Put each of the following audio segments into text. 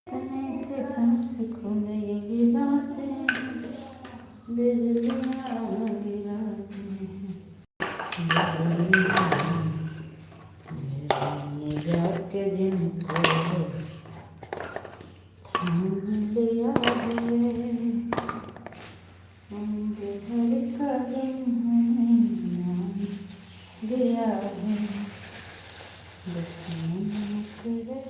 तने से तन से खुलेगी रातें, बिजलियाँ गिराती हैं जाके जिनको थाम लिया है, उनके घर का नाम दिया है, दुश्मन करे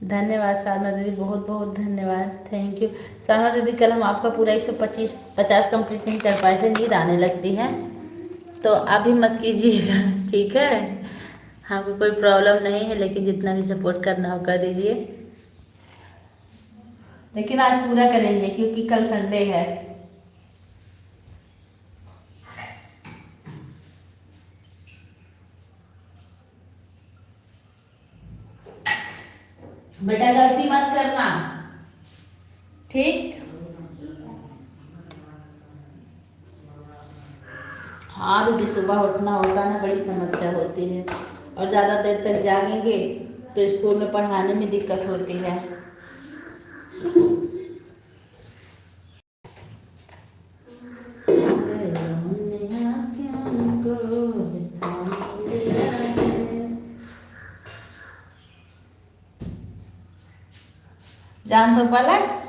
धन्यवाद साधना दीदी, बहुत बहुत धन्यवाद, थैंक यू। साधना दीदी कल हम आपका पूरा 150 कंप्लीट नहीं कर पाए थे, नींद आने लगती है, तो आप भी मत कीजिएगा, ठीक है। हमको कोई प्रॉब्लम नहीं है, लेकिन जितना भी सपोर्ट करना हो कर दीजिए, लेकिन आज पूरा करेंगे क्योंकि कल संडे है। बेटा गलती मत करना, ठीक। हाँ दीदी, सुबह उठना होता है ना, बड़ी समस्या होती है, और ज़्यादा देर तक जागेंगे तो स्कूल में पढ़ाने में दिक्कत होती है। जान तो पलट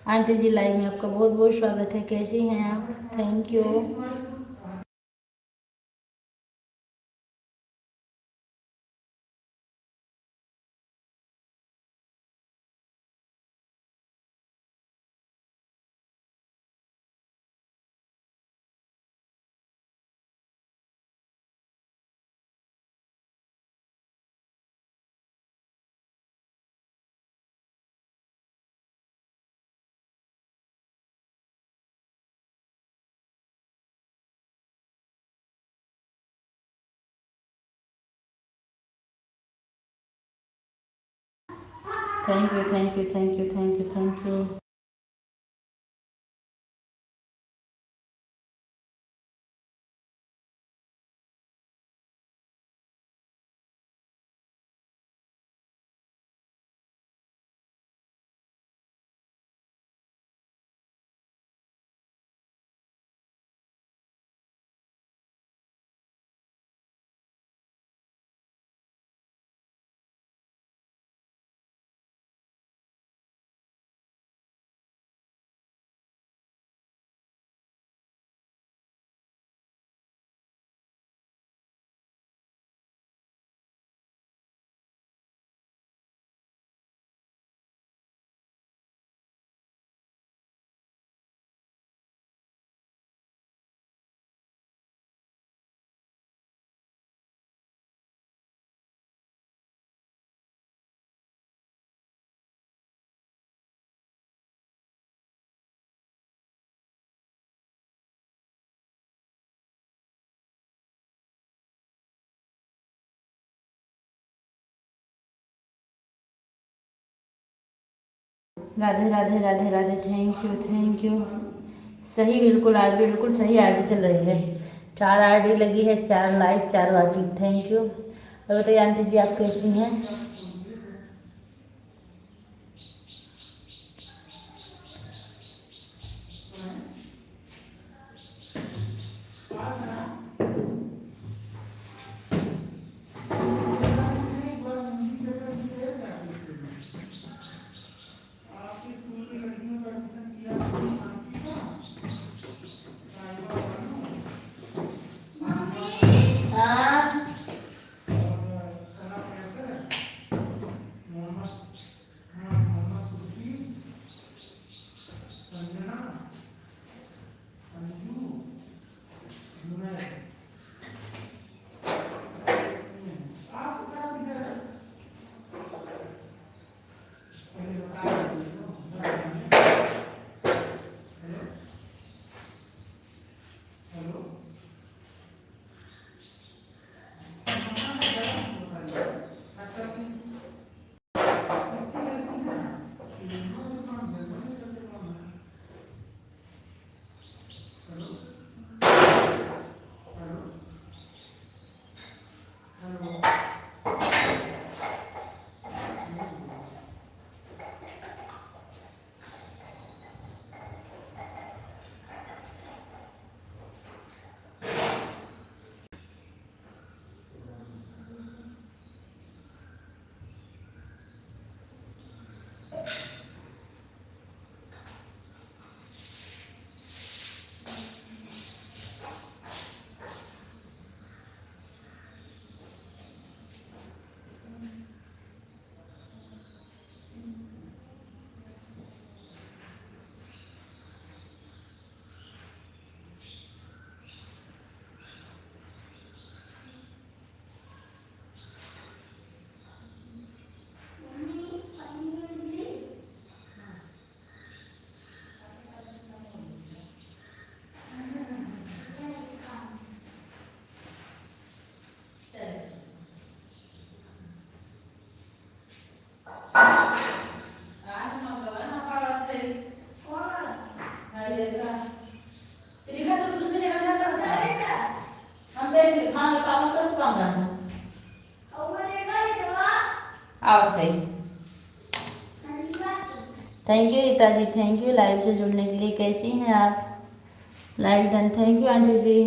आंटी जी, लाइव में आपका बहुत बहुत स्वागत है, कैसी हैं आप? Thank you. Thank you, thank you, thank you, thank you, thank you. Radhe Radhe Radhe Radhe, thank you, thank you. सही, बिल्कुल आज बिल्कुल सही आईडी चल रही है। 4 आईडी लगी है, 4 लाइक, 4 वाचिंग, थैंक यू। और बताइए आंटी जी आप कैसी हैं? हाँ, आओ भाई। Thank you Rita ji, thank you live से जुड़ने के लिए। कैसी हैं आप? Like done, thank you aunty जी।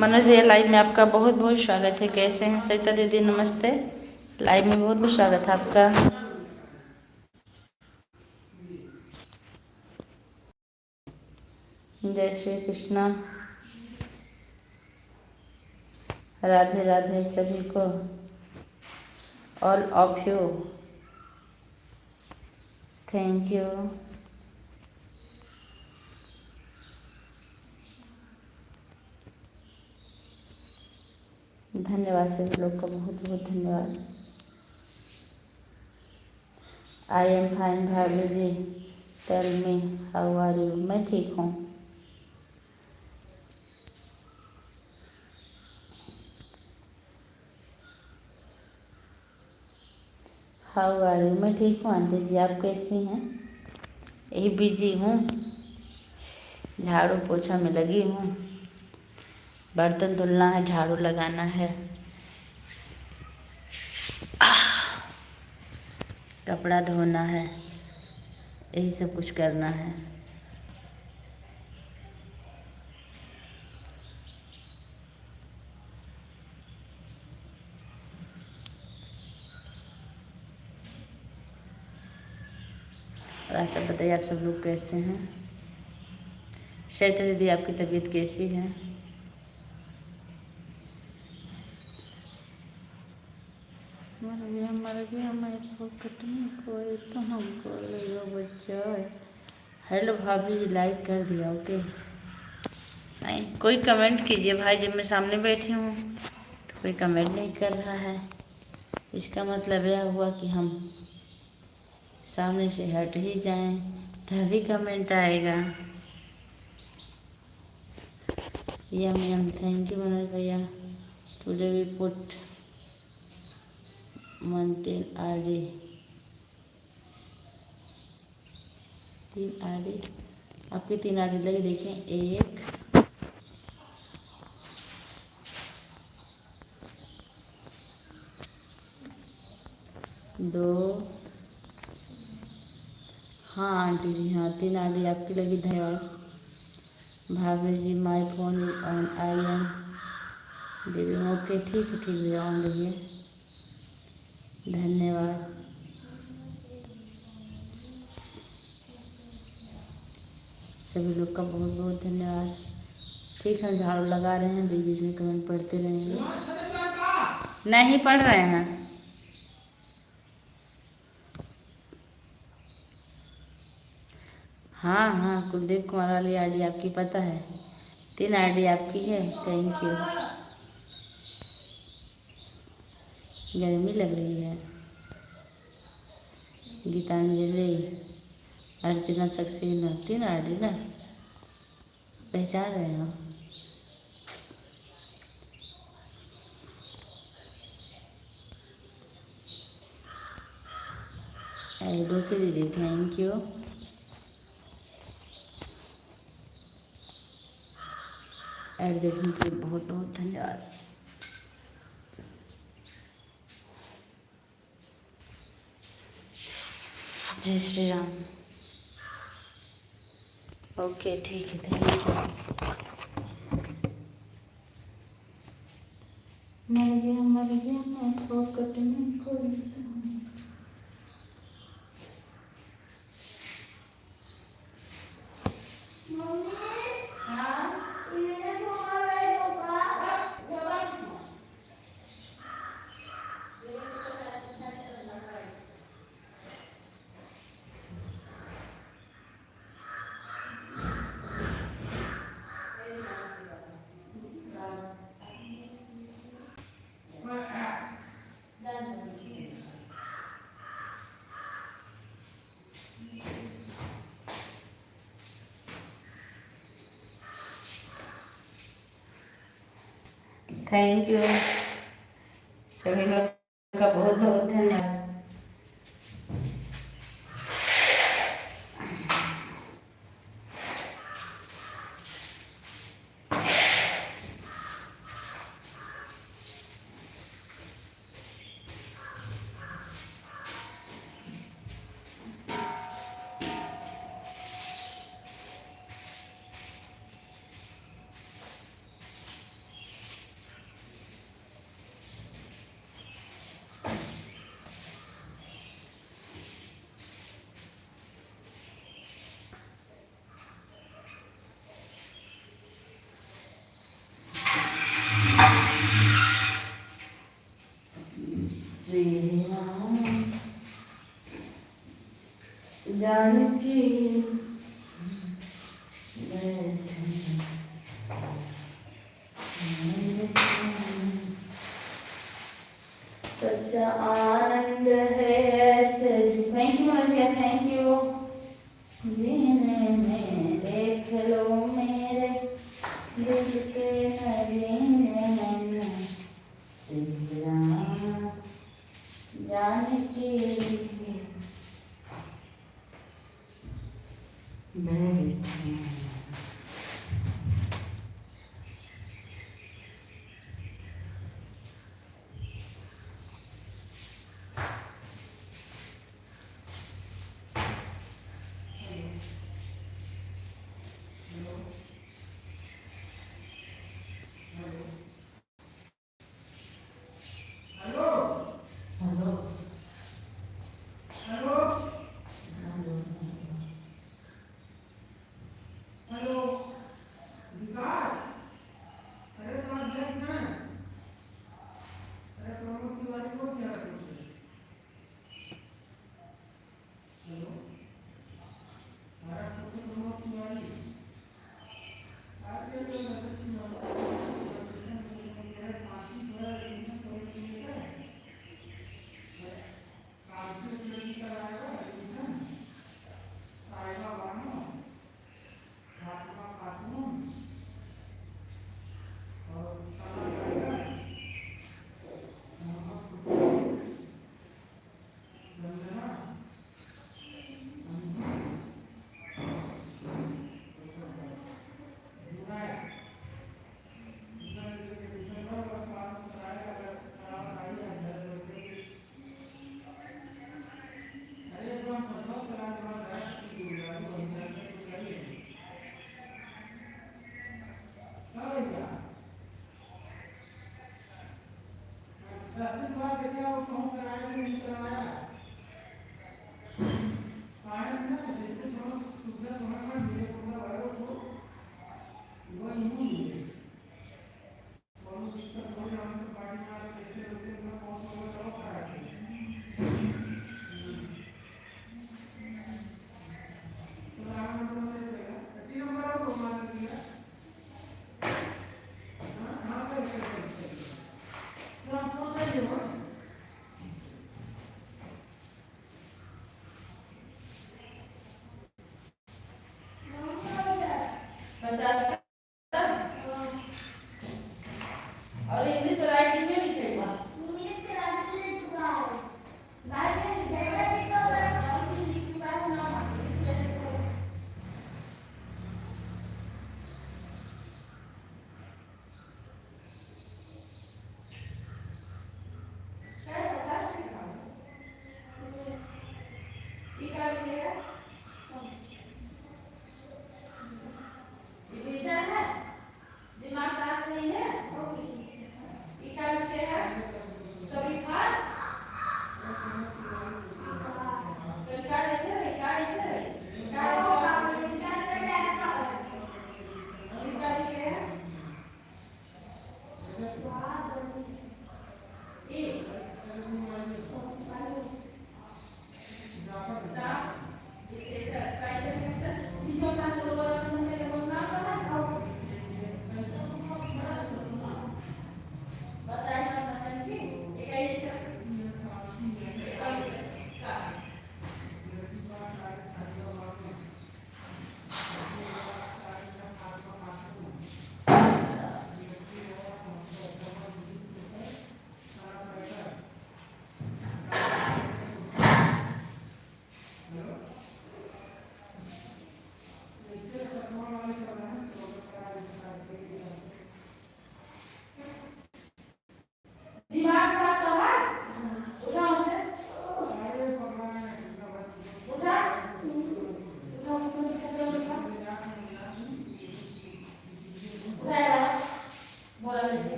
मनोज भैया लाइव में आपका बहुत बहुत स्वागत है। कैसे हैं सरिता दीदी? नमस्ते। लाइव में बहुत बहुत स्वागत है आपका। जय श्री कृष्णा। राधे राधे सभी को। All of you, thank you. धन्यवाद सभी लोग का, बहुत बहुत धन्यवाद। आई एम फाइन भाभी जी, tell me how are you? मैं ठीक हूँ। How are you? मैं ठीक हूँ आंटी जी, आप कैसी हैं? यही बिजी हूँ, झाड़ू पोछा में लगी हूँ। बर्तन धुलना है, झाड़ू लगाना है, कपड़ा धोना है, यही सब कुछ करना है। और आप सब बताइए, आप सब लोग कैसे हैं? शैता दीदी आपकी तबीयत कैसी है? मर गया मैं फोकट में कोई तो हमको लो बच्चा। हेलो भाभी जी, लाइक कर दिया? ओके। नहीं, कोई कमेंट कीजिए भाई। जब मैं सामने बैठी हूँ तो कोई कमेंट नहीं कर रहा है, इसका मतलब यह हुआ कि हम सामने से हट ही जाएं तभी कमेंट आएगा। Yum yum, thank you Manoj भैया। Today we put maintain RD, 3 RD. आपकी 3 आरडी लगी, देखें। 1 2। हाँ आंटी जी, हाँ 3 आरडी आपकी लगी। धन्यवाद भाभी जी। My phone is on, I am giving. Okay, ठीक है, ठीक है, ऑन रहिए। धन्यवाद सभी लोग का, बहुत बहुत धन्यवाद। ठीक है, झाड़ू लगा रहे हैं, बीच बीच में कमेंट पढ़ते रहेंगे। नहीं पढ़ रहे हैं। हाँ हाँ, कुलदीप कुमार वाली आईडी आपकी पता है, 3 आईडी आपकी है। Thank you. गर्मी लग रही है। गीतांजलि, अर्चना सक्सेना, 3 आईडी ना, पहचान रहे हो? आईडो की दीदी, थैंक यू। ऐड देखने के लिए बहुत बहुत धन्यवाद। जय श्री राम। ओके, ठीक है, थैंक यू। मर गया मैं फोकट में कोई तो। थैंक यू सभी लोग का, बहुत बहुत धन्यवाद। श्री राम जानकी बैठे मेरे सामने। सच्चा आनंद है ऐसे। थैंक यू भैया, थैंक यू। जीने में देख लो मेरे दिल के हरीने मन श्री राम जानकी बैठे। हेलो और इंग्लिश में राइटिंग में लिखेगा।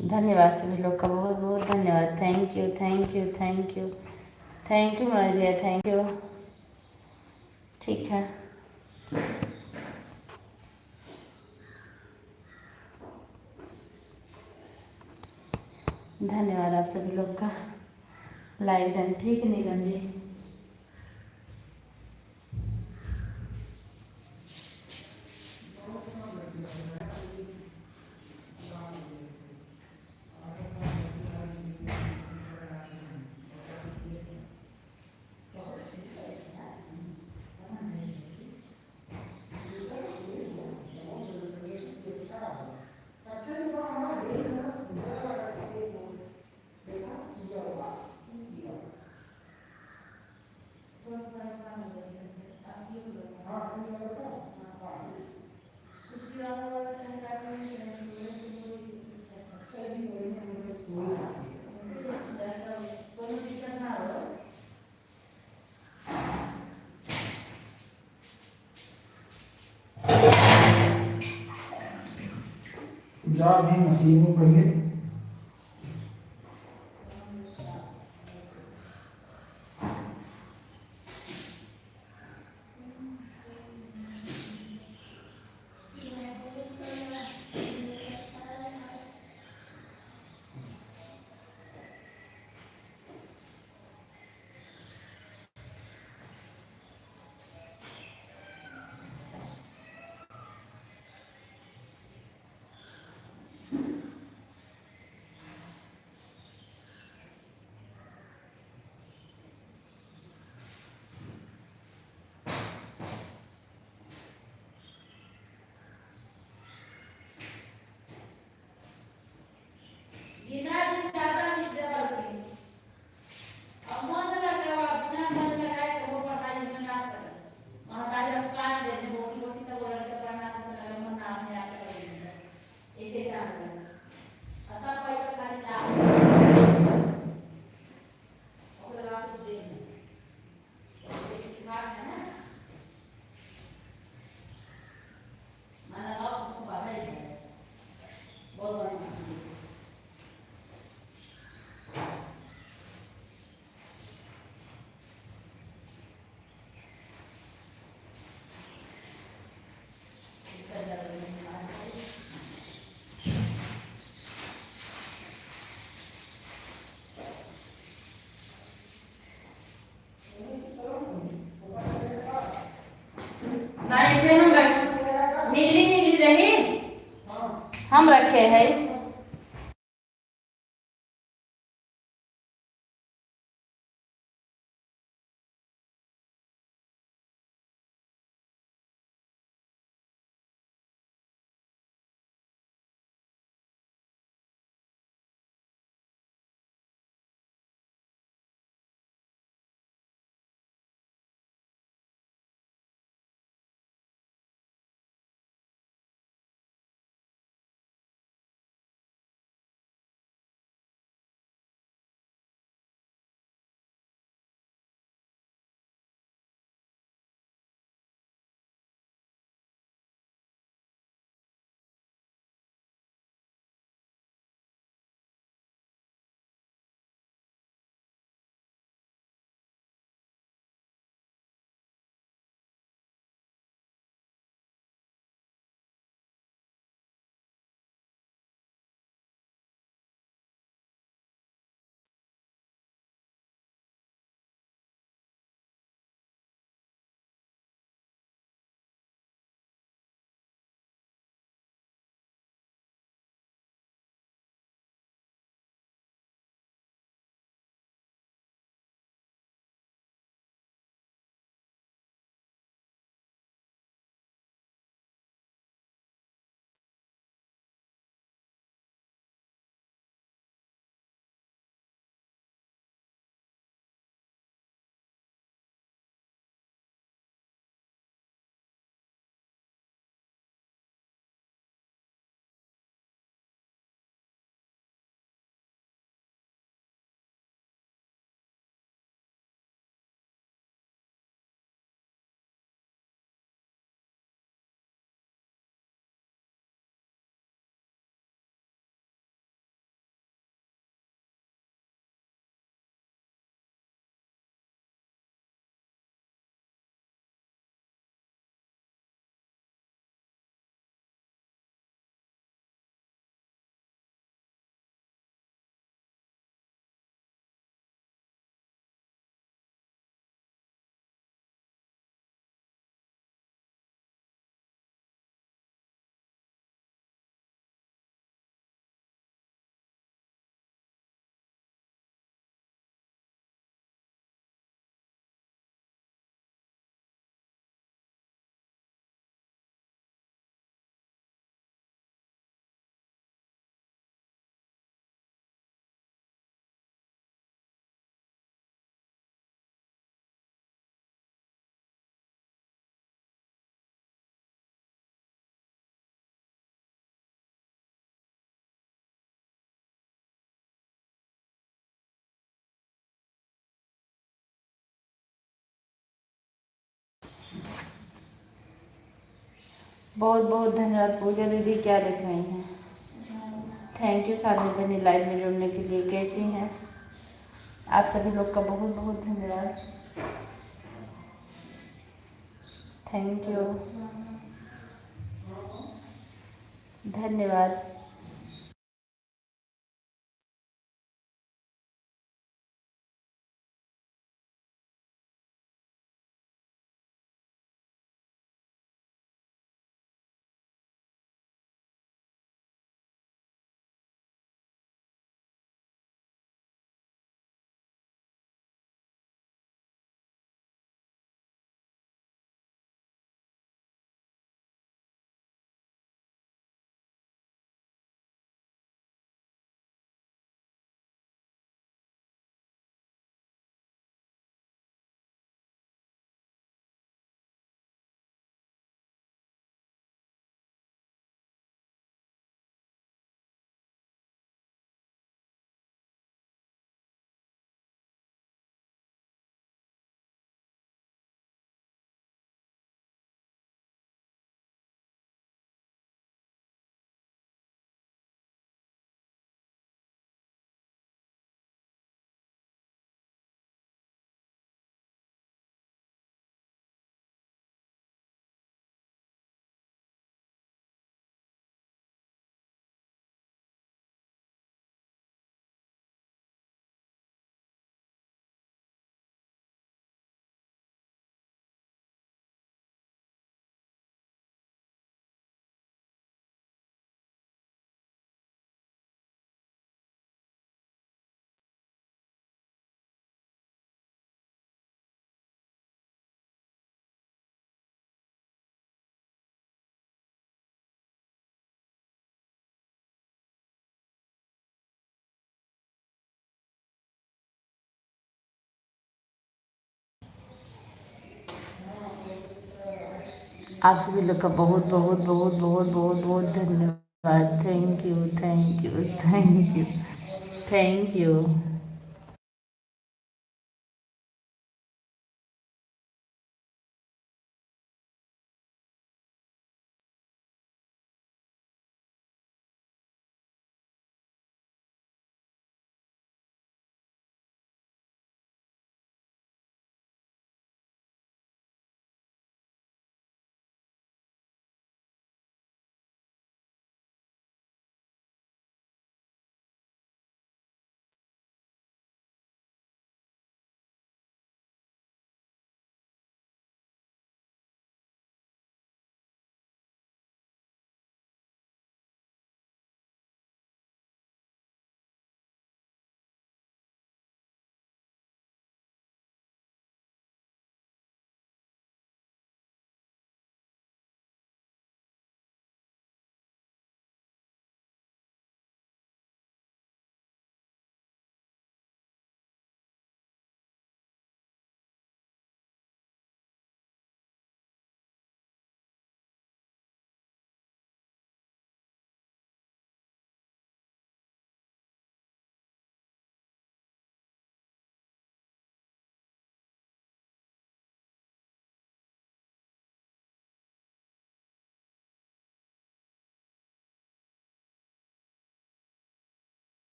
धन्यवाद सभी लोग का बहुत बहुत धन्यवाद। Thank you thank you thank you thank you Manoj भैया, थैंक यू। ठीक है, धन्यवाद आप सभी लोग का। लाइव डन, ठीक है नीलम जी। जा भी मसीह को पढ़िए। नीली नीली रही हम रखे हैं। बहुत बहुत धन्यवाद पूजा दीदी, क्या लिख रही हैं। थैंक यू सानी बहनी लाइव में जुड़ने के लिए। कैसी हैं आप सभी लोग का बहुत बहुत धन्यवाद। थैंक यू, धन्यवाद। आप सभी लोग का बहुत बहुत बहुत बहुत बहुत बहुत धन्यवाद। Thank you, thank you, thank you, thank you.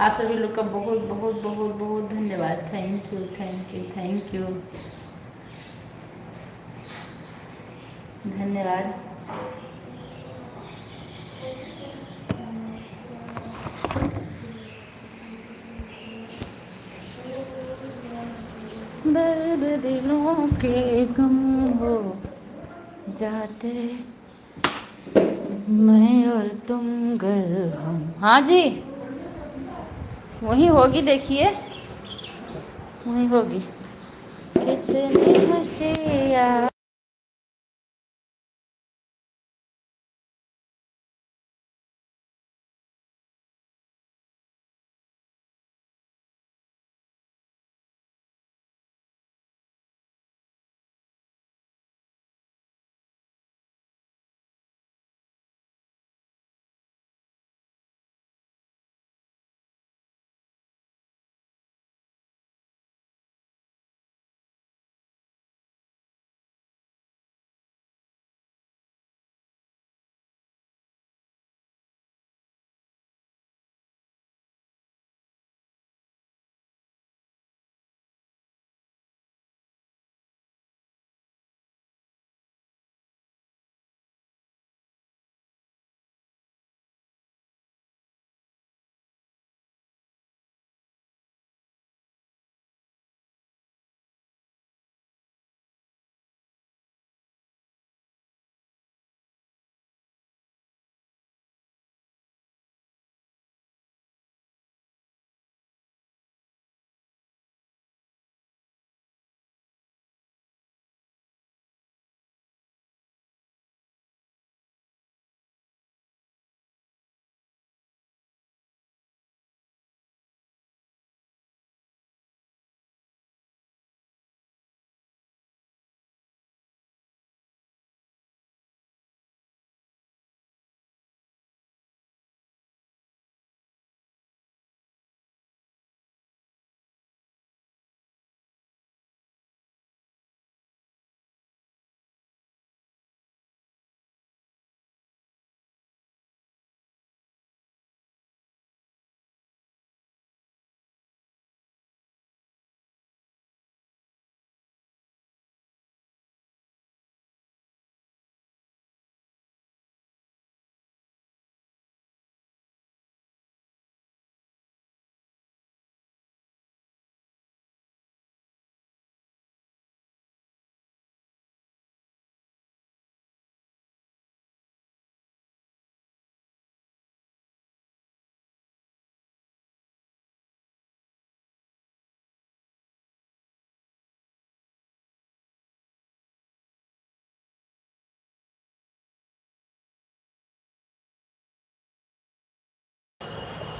आप सभी लोग का बहुत बहुत बहुत बहुत धन्यवाद। Thank you thank you thank you, धन्यवाद। दर्द दिलों के गम हो जाते, मैं और तुम गर हम। हाँ जी, वहीं होगी, देखिए वहीं होगी। कितने हंसे यार।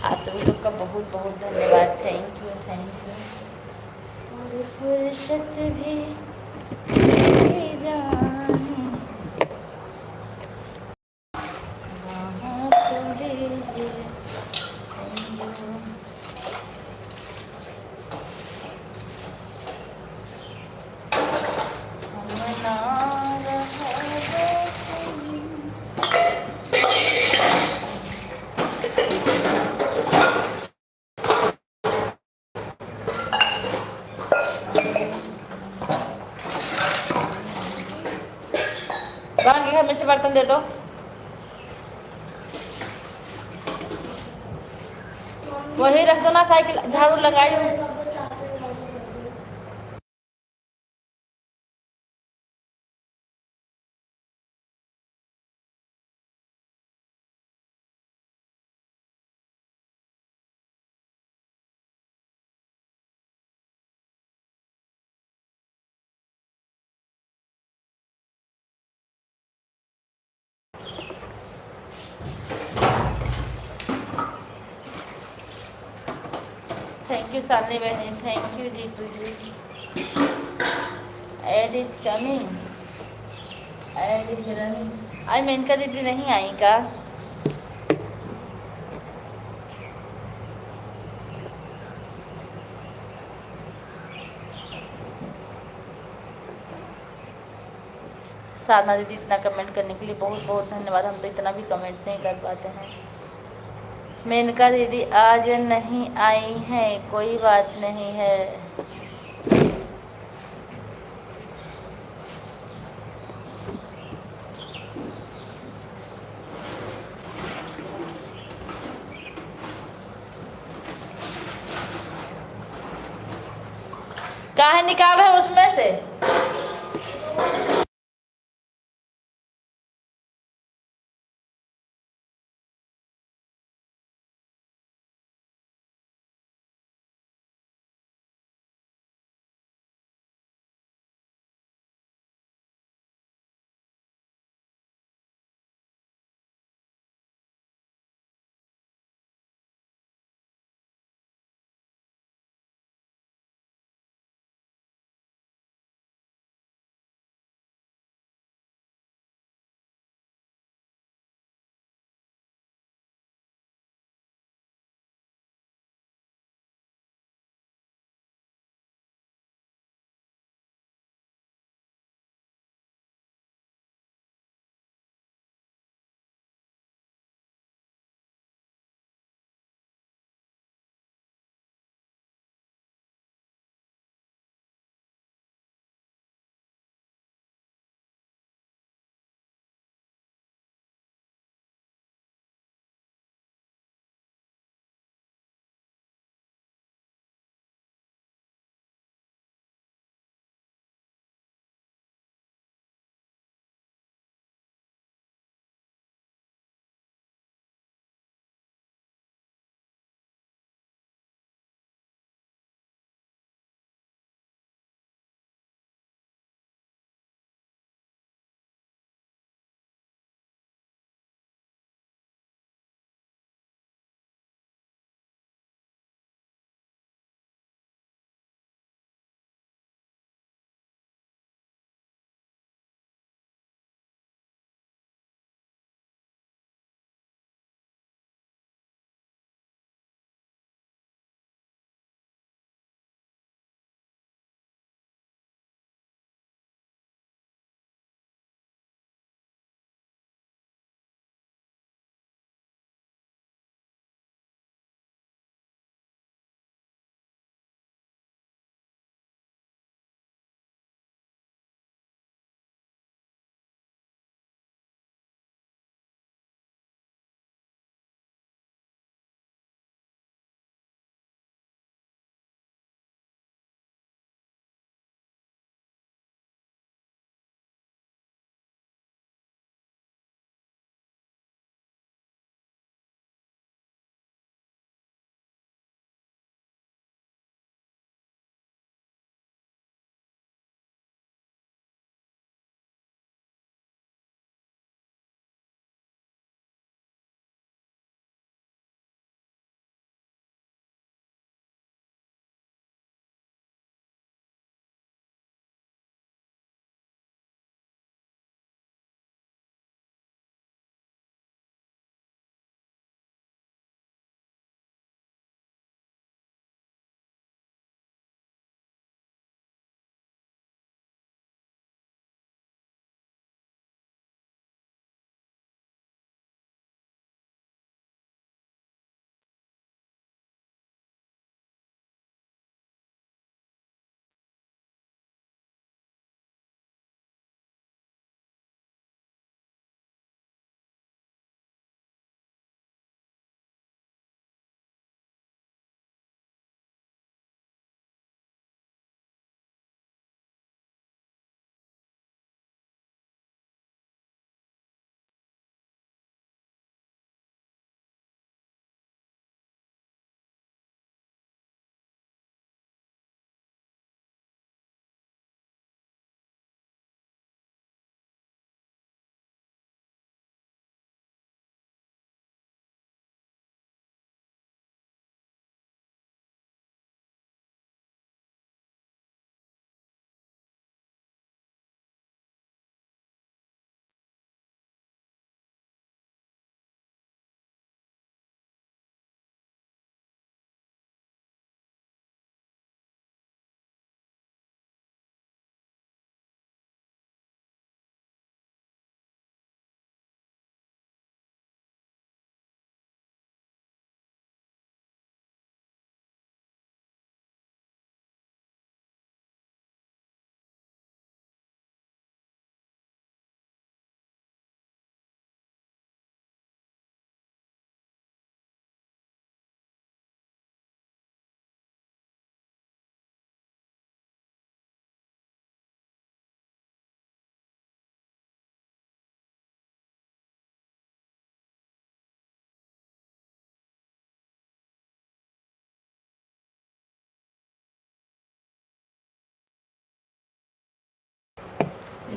आप सभी लोग का बहुत बहुत धन्यवाद। Thank you thank you. और फुर्सत भी जाने बाहों को लीजिए। हम ना रहे बाहर के घर में से बर्तन दे दो। वही रख दो ना, साइकिल झाड़ू लगाई हो। थैंक यू सालनी बहनी, thank you Jitu ji. Ad is coming, ad is running. आई मेनका दीदी नहीं आई का? साधना दीदी इतना कमेंट करने के लिए बहुत बहुत धन्यवाद। हम तो इतना भी कमेंट नहीं कर पाते हैं। मेनका दीदी आज नहीं आई हैं, कोई बात नहीं है। काहे निकाल रहे हो उसमें से?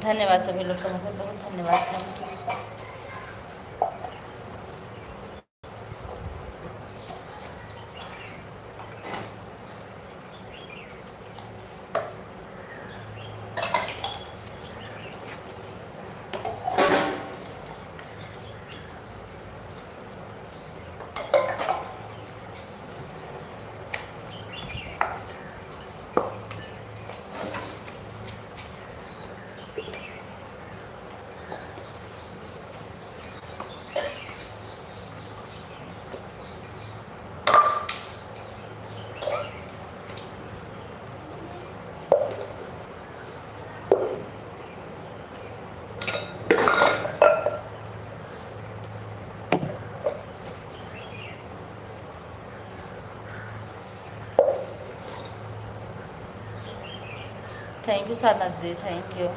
धन्यवाद सभी लोग का, बहुत बहुत धन्यवाद, थैंक यू। थैंक यू साधना दीदी, थैंक यू।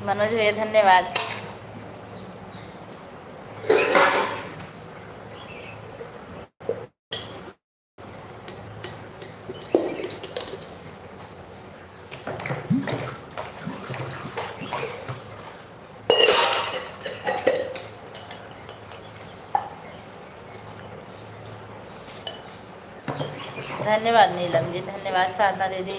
मनोज भैया धन्यवाद। धन्यवाद नीलम जी, धन्यवाद साधना दीदी।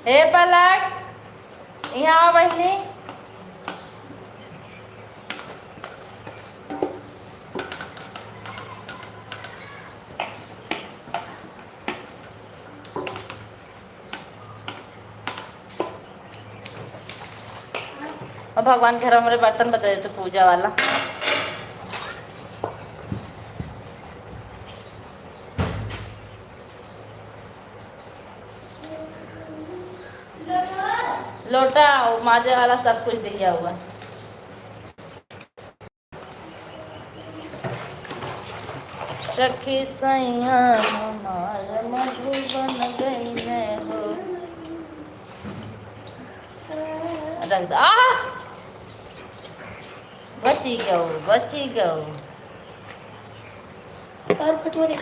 हे पलक, यहाँ आओ बहनी। और भगवान घर हमारे बर्तन बता देते पूजा वाला। लोटा माजे वाला सब कुछ दिया हुआ। सखी सैया हमार मधुबन गई हो, रख दो। बची गो, बची गो। और फटोरे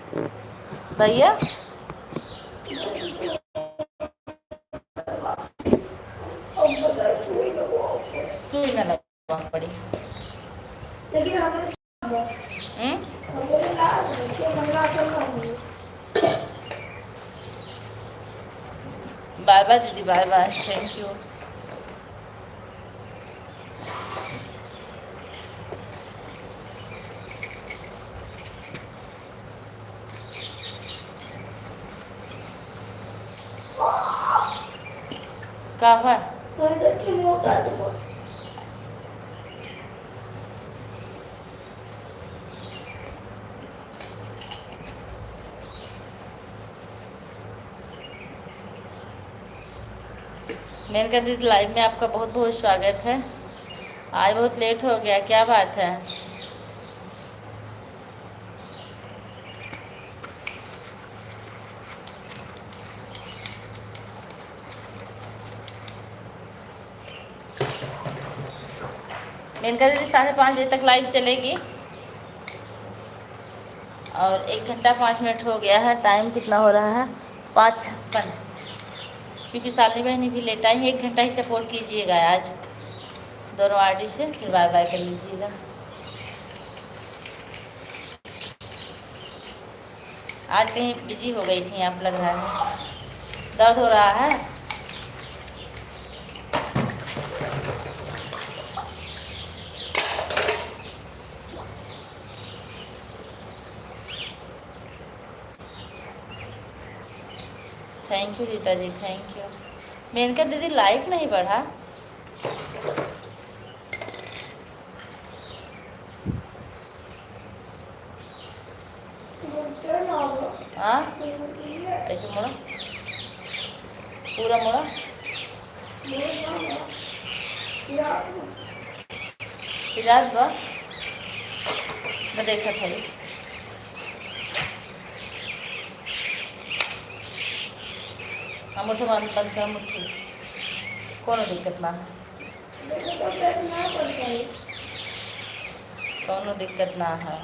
भैया सुई न लगवा पड़ी। हम्म? बाय बाय दीदी, बाय बाय, थैंक यू। का है मैंने कहा दीदी लाइव में आपका बहुत बहुत स्वागत है। आज बहुत लेट हो गया, क्या बात है? मैंने कहा दीदी 5:30 बजे तक लाइव चलेगी और 1 घंटा 5 मिनट हो गया है। टाइम कितना हो रहा है? 5:56। क्योंकि सालनी बहनी भी लेट आई है। 1 घंटा ही सपोर्ट कीजिएगा आज दोनों आरडी से, फिर बाय बाय कर लीजिएगा। आज कहीं बिजी हो गई थी आप, लग रहा है। दर्द हो रहा है? Thank you Rita ji, thank you. मैंने कहा दीदी लाइट नहीं बढ़ा। हाँ ऐसे मोड़ो, पूरा मोड़ो। इलाज बा मैं देखा था। हम उसे बंद कर मुट्ठी, कोनो दिक्कत ना है, कोनो दिक्कत ना है।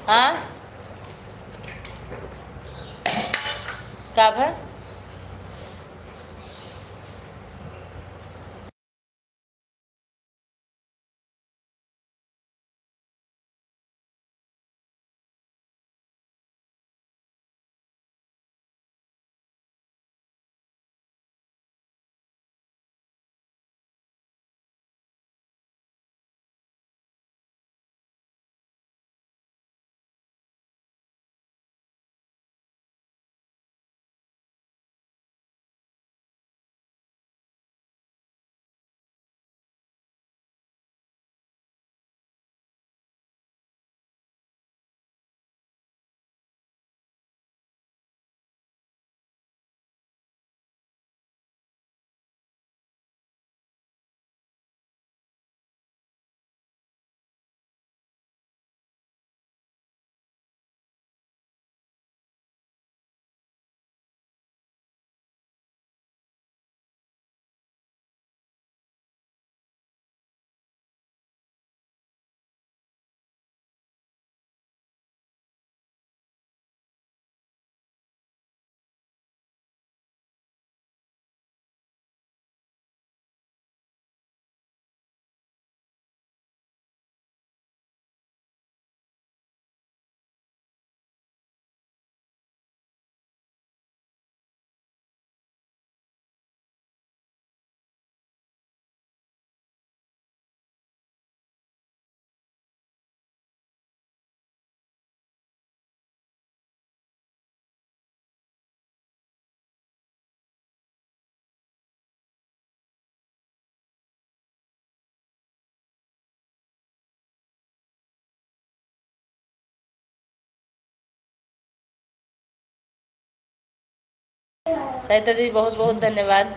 हाँ क्या भर सरिता दीदी बहुत बहुत धन्यवाद,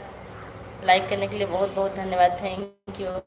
लाइक करने के लिए बहुत बहुत धन्यवाद, थैंक यू।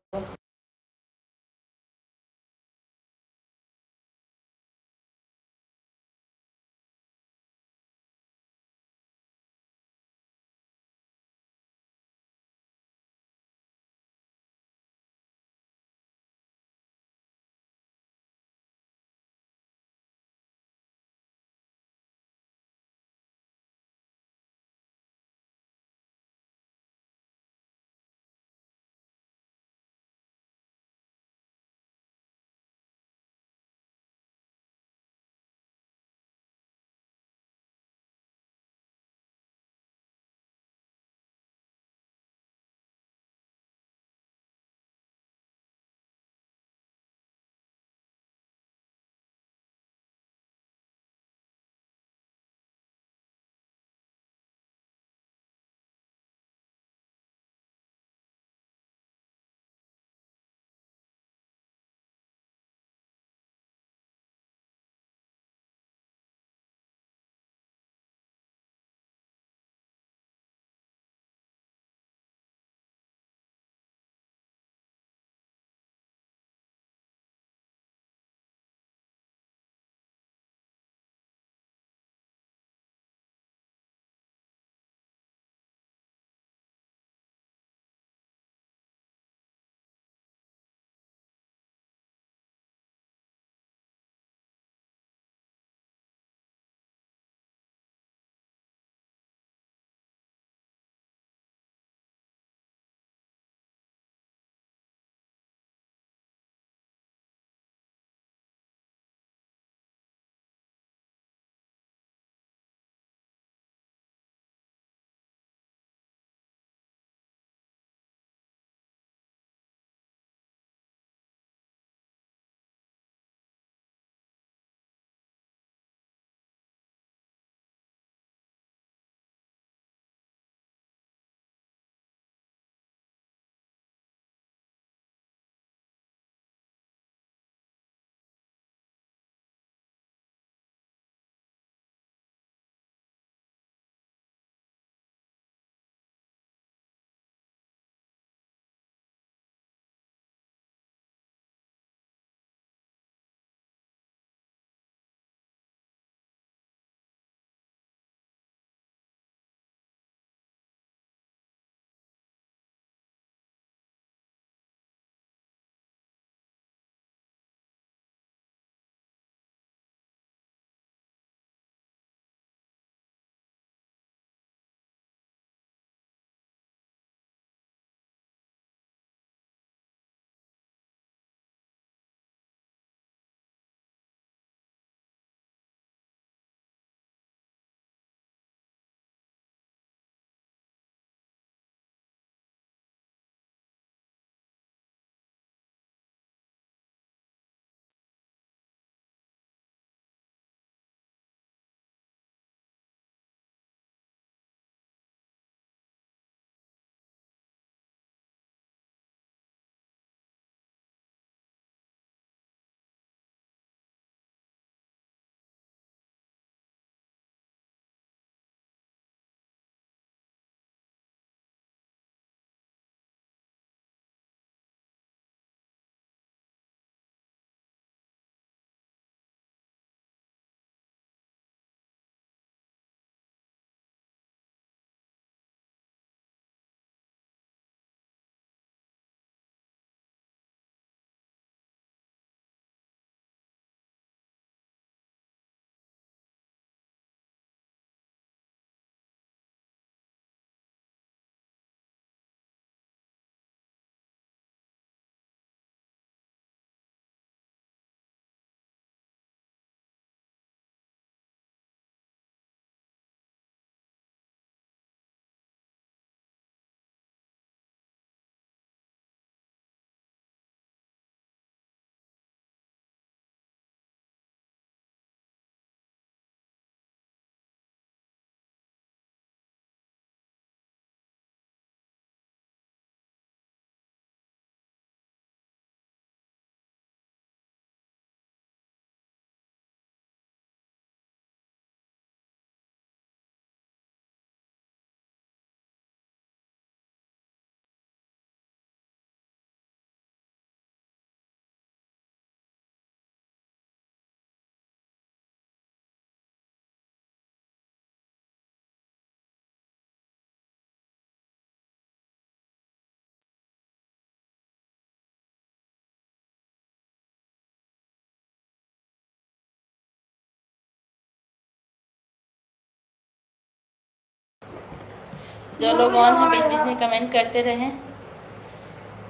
जो लोग ऑन हैं बीच बीच में कमेंट करते रहें,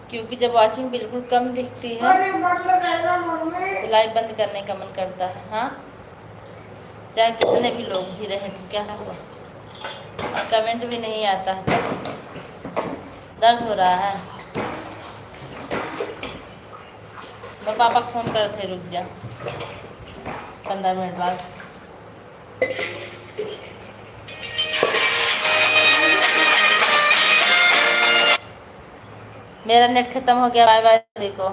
क्योंकि जब वॉचिंग बिल्कुल कम दिखती है तो लाइव बंद करने का मन करता है। हाँ, चाहे कितने भी लोग भी रहें तो क्या हुआ, और कमेंट भी नहीं आता है तो दर्द हो रहा है। मैं पापा को फ़ोन करते, रुक जा 15 मिनट बाद। मेरा नेट खत्म हो गया, बाय बाय देखो।